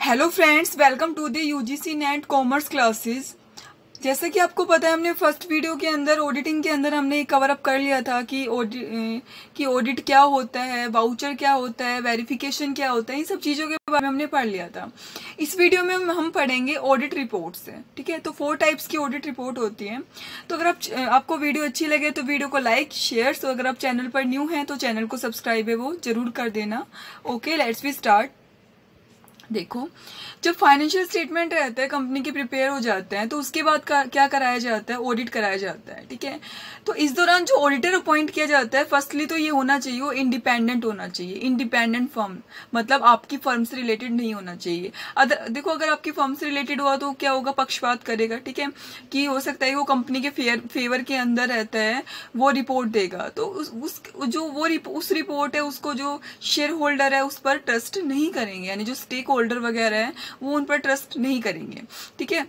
Hello friends, welcome to the UGC NET commerce classes. जैसा कि आपको पता है, हमने फर्स्ट वीडियो के अंदर ऑडिटिंग के अंदर हमने कवर अप कर लिया था कि ऑडिट क्या होता है, वाउचर क्या होता है, वेरिफिकेशन क्या होता है, इन सब चीज़ों के बारे में हमने पढ़ लिया था। इस वीडियो में हम पढ़ेंगे ऑडिट रिपोर्ट्स। ठीक है, तो 4 टाइप्स की ऑडिट रिपोर्ट होती है। तो अगर आपको वीडियो अच्छी लगे तो वीडियो को लाइक शेयर, तो अगर आप चैनल पर न्यू हैं तो चैनल को सब्सक्राइब है वो जरूर कर देना। Okay, let's we start. देखो, जब फाइनेंशियल स्टेटमेंट रहता है, कंपनी के प्रिपेयर हो जाते हैं, तो उसके बाद क्या कराया जाता है, ऑडिट कराया जाता है। ठीक है, तो इस दौरान जो ऑडिटर अपॉइंट किया जाता है, फर्स्टली तो ये होना चाहिए, वो इंडिपेंडेंट होना चाहिए। इंडिपेंडेंट फर्म मतलब आपकी फर्म से रिलेटेड नहीं होना चाहिए। देखो, अगर आपकी फर्म से रिलेटेड हुआ तो क्या होगा, पक्षपात करेगा। ठीक है, कि हो सकता है वो कंपनी के फेवर के अंदर रहता है, वो रिपोर्ट देगा, तो उस रिपोर्ट है उसको जो शेयर होल्डर है उस पर ट्रस्ट नहीं करेंगे, यानी जो स्टेक होल्डर वगैरह है वो उन पर ट्रस्ट नहीं करेंगे। ठीक है,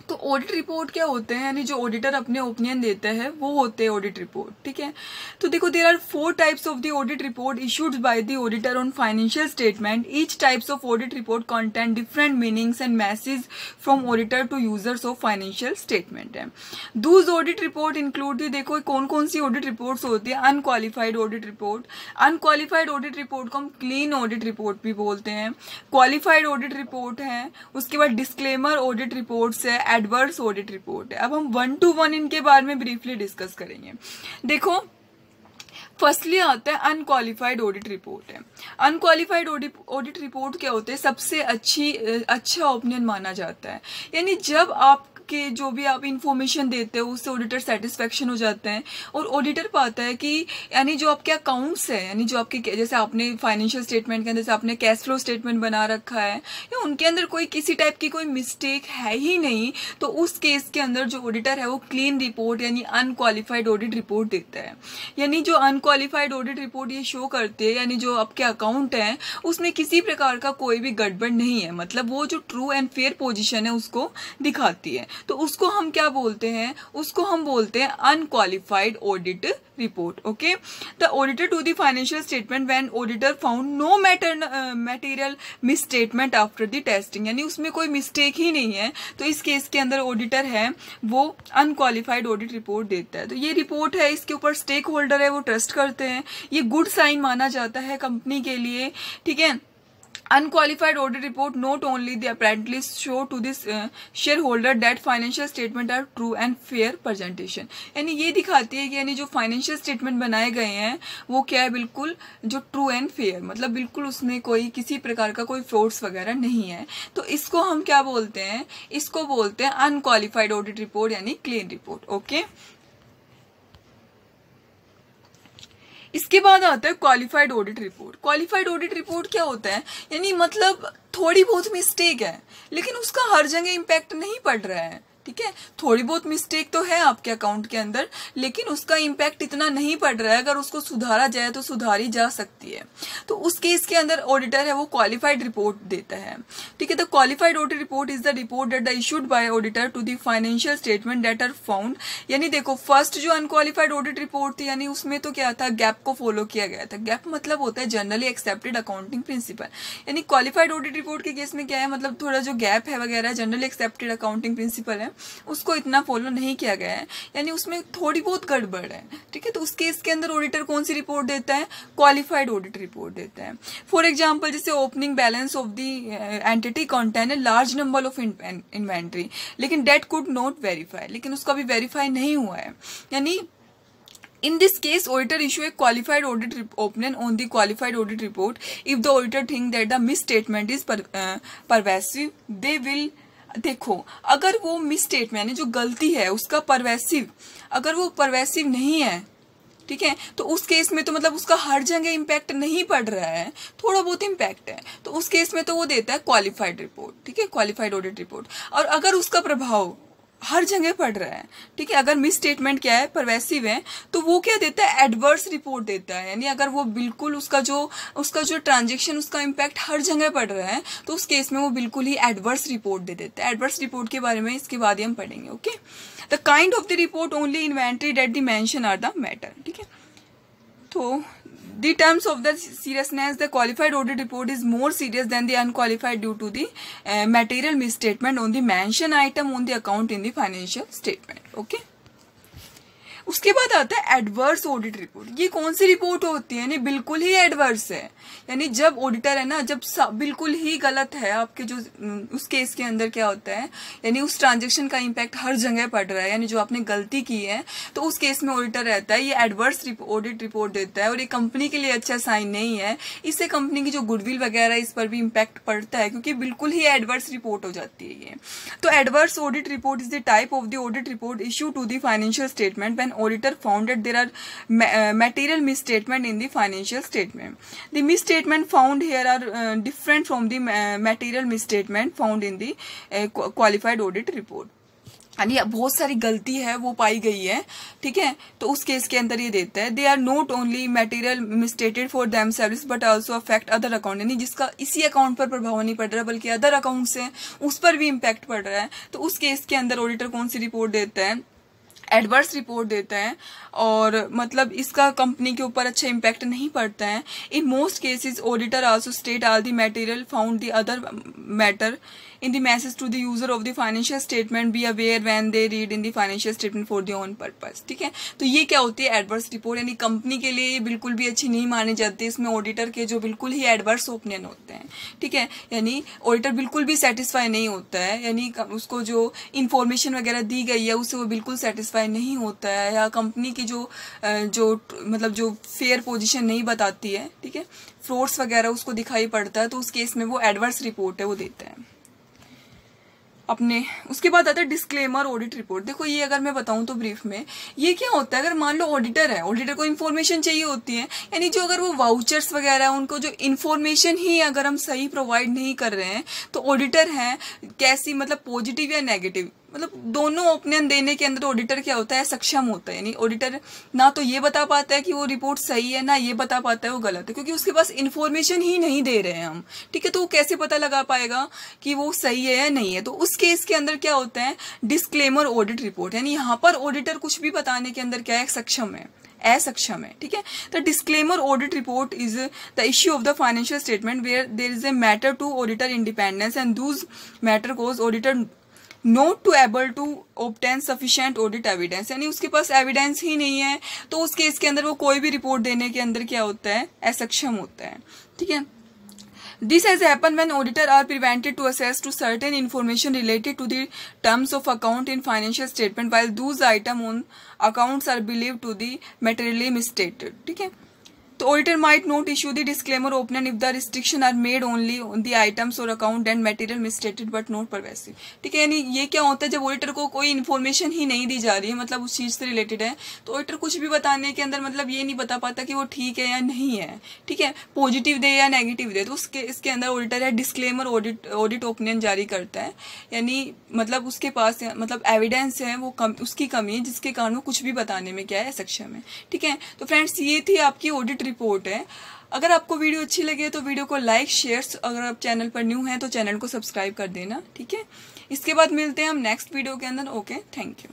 तो ऑडिट रिपोर्ट क्या होते हैं, यानी जो ऑडिटर अपने ओपिनियन देते हैं वो होते हैं ऑडिट रिपोर्ट। ठीक है, तो देखो, there are 4 types of the audit report issued by the auditor on financial statement. Each types of audit report contain different meanings and message from auditor to users of financial statement है। Those audit report include the, देखो कौन कौन सी audit reports होती है। Unqualified audit report, unqualified audit report को हम clean audit report भी बोलते हैं। क्वालिफाइड ऑडिट रिपोर्ट है, उसके बाद डिस्क्लेमर ऑडिट रिपोर्ट्स है, एडवर्स ऑडिट रिपोर्ट है। अब हम 1 to 1 इनके बारे में ब्रीफली डिस्कस करेंगे। देखो, फर्स्टली आता है अनक्वालिफाइड ऑडिट रिपोर्ट है। अनक्वालिफाइड ऑडिट रिपोर्ट क्या होते हैं, सबसे अच्छा ओपिनियन माना जाता है। यानी जब आप के जो भी आप इंफॉर्मेशन देते हो उससे ऑडिटर सेटिस्फेक्शन हो जाते हैं, और ऑडिटर पाता है कि यानी जो आपके अकाउंट्स है, यानी जो आपके जैसे आपने फाइनेंशियल स्टेटमेंट के अंदर जैसे आपने कैश फ्लो स्टेटमेंट बना रखा है, या उनके अंदर कोई किसी टाइप की कोई मिस्टेक है ही नहीं, तो उस केस के अंदर जो ऑडिटर है वो क्लीन रिपोर्ट यानी अनक्वालिफाइड ऑडिट रिपोर्ट देता है। यानी जो अनक्वालिफाइड ऑडिट रिपोर्ट ये शो करते हैं, यानी जो आपके अकाउंट है उसमें किसी प्रकार का कोई भी गड़बड़ नहीं है, मतलब वो जो ट्रू एंड फेयर पोजीशन है उसको दिखाती है। तो उसको हम क्या बोलते हैं, उसको हम बोलते हैं unqualified audit report. Okay, the auditor to the financial statement when auditor found no material misstatement after the testing, यानी उसमें कोई मिस्टेक ही नहीं है, तो इस केस के अंदर ऑडिटर है वो अनक्वालिफाइड ऑडिट रिपोर्ट देता है। तो ये रिपोर्ट है, इसके ऊपर स्टेक होल्डर है वो ट्रस्ट करते हैं, ये गुड साइन माना जाता है कंपनी के लिए। ठीक है, unqualified audit report not only the apparently show to this shareholder that financial statement are true and fair presentation, यानी ये दिखाती है कि यानी जो फाइनेंशियल स्टेटमेंट बनाए गए हैं वो क्या है, बिल्कुल जो ट्रू एंड फेयर, मतलब बिल्कुल उसमें कोई किसी प्रकार का कोई फ्रॉड्स वगैरह नहीं है। तो इसको हम क्या बोलते हैं, इसको बोलते हैं अनक्वालिफाइड ऑडिट रिपोर्ट यानी क्लीन रिपोर्ट। ओके, इसके बाद आता है qualified audit report. Qualified audit report क्या होता है, यानी मतलब थोड़ी बहुत मिस्टेक है लेकिन उसका हर जगह इम्पैक्ट नहीं पड़ रहा है। ठीक है, थोड़ी बहुत मिस्टेक तो है आपके अकाउंट के अंदर, लेकिन उसका इम्पैक्ट इतना नहीं पड़ रहा है, अगर उसको सुधारा जाए तो सुधारी जा सकती है। तो उस केस के अंदर ऑडिटर है वो क्वालिफाइड रिपोर्ट देता है। ठीक है, the qualified audit report is the report that issued by auditor to the financial statement that are found. यानी देखो, फर्स्ट जो अनक्वालिफाइड ऑडिट रिपोर्ट थी, यानी उसमें तो क्या था, गैप को फॉलो किया गया था। गैप मतलब होता है जनरली एक्सेप्टेड अकाउंटिंग प्रिंसिपल। यानी क्वालिफाइड ऑडिट रिपोर्ट के केस में क्या है, मतलब थोड़ा जो गैप है वगैरह जनरली एक्सेप्टेड अकाउंटिंग प्रिंसिपल है उसको इतना फॉलो नहीं किया गया है, यानी उसमें थोड़ी बहुत गड़बड़ है। ठीक है, तो उस केस के अंदर ऑडिटर कौन सी रिपोर्ट देता है, क्वालिफाइड ऑडिट रिपोर्ट देता है। फॉर एग्जांपल, जैसे opening balance of the entity contain a large number of inventory, लेकिन डेट कुड नॉट वेरीफाई, लेकिन उसका भी वेरीफाई नहीं हुआ है। यानी in this case, auditor issue a qualified audit opinion on the qualified audit report. If the auditor think that the misstatement is pervasive, they will, देखो, अगर वो मिसस्टेटमेंट यानी जो गलती है उसका परवेसिव, अगर वो परवेसिव नहीं है, ठीक है, तो उस केस में तो मतलब उसका हर जगह इम्पैक्ट नहीं पड़ रहा है, थोड़ा बहुत इम्पैक्ट है, तो उस केस में तो वो देता है क्वालिफाइड रिपोर्ट। ठीक है, क्वालिफाइड ऑडिट रिपोर्ट। और अगर उसका प्रभाव हर जगह पड़ रहा है, ठीक है, अगर मिस स्टेटमेंट क्या है, परवेसिव है, तो वो क्या देता है, एडवर्स रिपोर्ट देता है। यानी अगर वो बिल्कुल उसका जो ट्रांजेक्शन उसका इम्पैक्ट हर जगह पड़ रहा है, तो उस केस में वो बिल्कुल ही एडवर्स रिपोर्ट दे देता है। एडवर्स रिपोर्ट के बारे में इसके बाद ही हम पढ़ेंगे। Okay, the kind of the report only inventory date the mention are the matter. ठीक है, तो The terms of the seriousness, the qualified audit report is more serious than the unqualified due to the material misstatement on the mentioned item on the account in the financial statement. Okay. उसके बाद आता है adverse audit report. ये कौन सी report होती है? यानी बिल्कुल ही एडवर्स है, यानी जब ऑडिटर है ना, जब बिल्कुल ही गलत है आपके जो उस केस के अंदर क्या होता है, यानी उस ट्रांजेक्शन का इम्पैक्ट हर जगह पड़ रहा है, यानी जो आपने गलती की है, तो उस केस में ऑडिटर रहता है, ये एडवर्स ऑडिट रिपोर्ट देता है और ये कंपनी के लिए अच्छा साइन नहीं है। इससे कंपनी की जो गुडविल वगैरह इस पर भी इम्पैक्ट पड़ता है, क्योंकि बिल्कुल ही एडवर्स रिपोर्ट हो जाती है ये। तो adverse audit report is the type of the audit report issue to the financial statement when auditor found that there are material misstatement in the financial statement. The misstatement found here are different from the material misstatement found in the qualified audit report. यानी बहुत सारी गलती है वो पाई गई है, ठीक है, तो उस केस के अंदर ये देता है, they are not only material misstated for themselves but also affect other account, यानी जिसका इसी अकाउंट पर प्रभाव नहीं पड़ रहा बल्कि अदर अकाउंट से उस पर भी इम्पैक्ट पड़ रहा है। तो उस केस के अंदर ऑडिटर कौन सी रिपोर्ट देता है? एडवर्स रिपोर्ट देता है, और मतलब इसका कंपनी के ऊपर अच्छा इम्पैक्ट नहीं पड़ता है। In most cases auditor also state all the material found the other matter in the message to the user of the financial statement be aware when they read in the financial statement for their own purpose। ठीक है, तो ये क्या होती है? Adverse report, यानी company के लिए ये बिल्कुल भी अच्छी नहीं मानी जाती। इसमें ऑडिटर के जो बिल्कुल ही एडवर्स ओपिनियन होते हैं, ठीक है, यानी ऑडिटर बिल्कुल भी सेटिस्फाई नहीं होता है, यानी उसको जो इन्फॉर्मेशन वगैरह दी गई है उससे वो बिल्कुल सेटिस्फाई नहीं होता है, या कंपनी की जो मतलब जो फेयर पोजीशन नहीं बताती है, ठीक है, फ्रॉड्स वगैरह उसको दिखाई पड़ता है, तो उस केस में वो एडवर्स रिपोर्ट है वो देता है अपने। उसके बाद आता है डिस्क्लेमर ऑडिट रिपोर्ट। देखो ये अगर मैं बताऊं तो ब्रीफ में ये क्या होता है, अगर मान लो ऑडिटर है, ऑडिटर को इन्फॉर्मेशन चाहिए होती है, यानी जो अगर वो वाउचर्स वगैरह उनको जो इन्फॉर्मेशन ही अगर हम सही प्रोवाइड नहीं कर रहे हैं, तो ऑडिटर है कैसी, मतलब पॉजिटिव या नेगेटिव, मतलब दोनों ओपिनियन देने के अंदर ऑडिटर क्या होता है? सक्षम होता है। यानी ऑडिटर ना तो ये बता पाता है कि वो रिपोर्ट सही है, ना ये बता पाता है वो गलत है, क्योंकि उसके पास इन्फॉर्मेशन ही नहीं दे रहे हैं हम, ठीक है, तो वो कैसे पता लगा पाएगा कि वो सही है या नहीं है? तो उस केस के अंदर क्या होता है? डिस्क्लेमर ऑडिट रिपोर्ट, यानी यहाँ पर ऑडिटर कुछ भी बताने के अंदर क्या है? सक्षम है, असक्षम है, ठीक है। The disclaimer audit report is the issue of the financial statement where there is a matter to auditor independence and those matter cause auditor not to able to obtain sufficient audit evidence, यानी उसके पास evidence ही नहीं है, तो उस case के अंदर वो कोई भी रिपोर्ट देने के अंदर क्या होता है? असक्षम होता है, ठीक है। This has happened when auditors are prevented to access to certain information related to the terms of account in financial statement while those items on accounts are believed to be materially misstated, ठीक है। तो auditor might not issue the disclaimer opener if the restriction are made only on the items और account and material misstated but not pervasive, ठीक है, यानी ये क्या होता है? जब ऑडिटर को कोई इन्फॉर्मेशन ही नहीं दी जा रही है, मतलब उस चीज से रिलेटेड है, तो ऑडिटर कुछ भी बताने के अंदर मतलब ये नहीं बता पाता कि वो ठीक है या नहीं है, ठीक है, पॉजिटिव दे या नेगेटिव दे, तो इसके अंदर ऑडिटर है डिस्क्लेमर ऑडिट ओपिनियन जारी करता है, यानी मतलब उसके पास मतलब एविडेंस है वो उसकी कमी है, जिसके कारण वो कुछ भी बताने में क्या है? सक्षम है, ठीक है। तो फ्रेंड्स ये थी आपकी ऑडिट रिपोर्ट है। अगर आपको वीडियो अच्छी लगे तो वीडियो को लाइक शेयर, अगर आप चैनल पर न्यू हैं तो चैनल को सब्सक्राइब कर देना, ठीक है। इसके बाद मिलते हैं हम नेक्स्ट वीडियो के अंदर। Okay, thank you.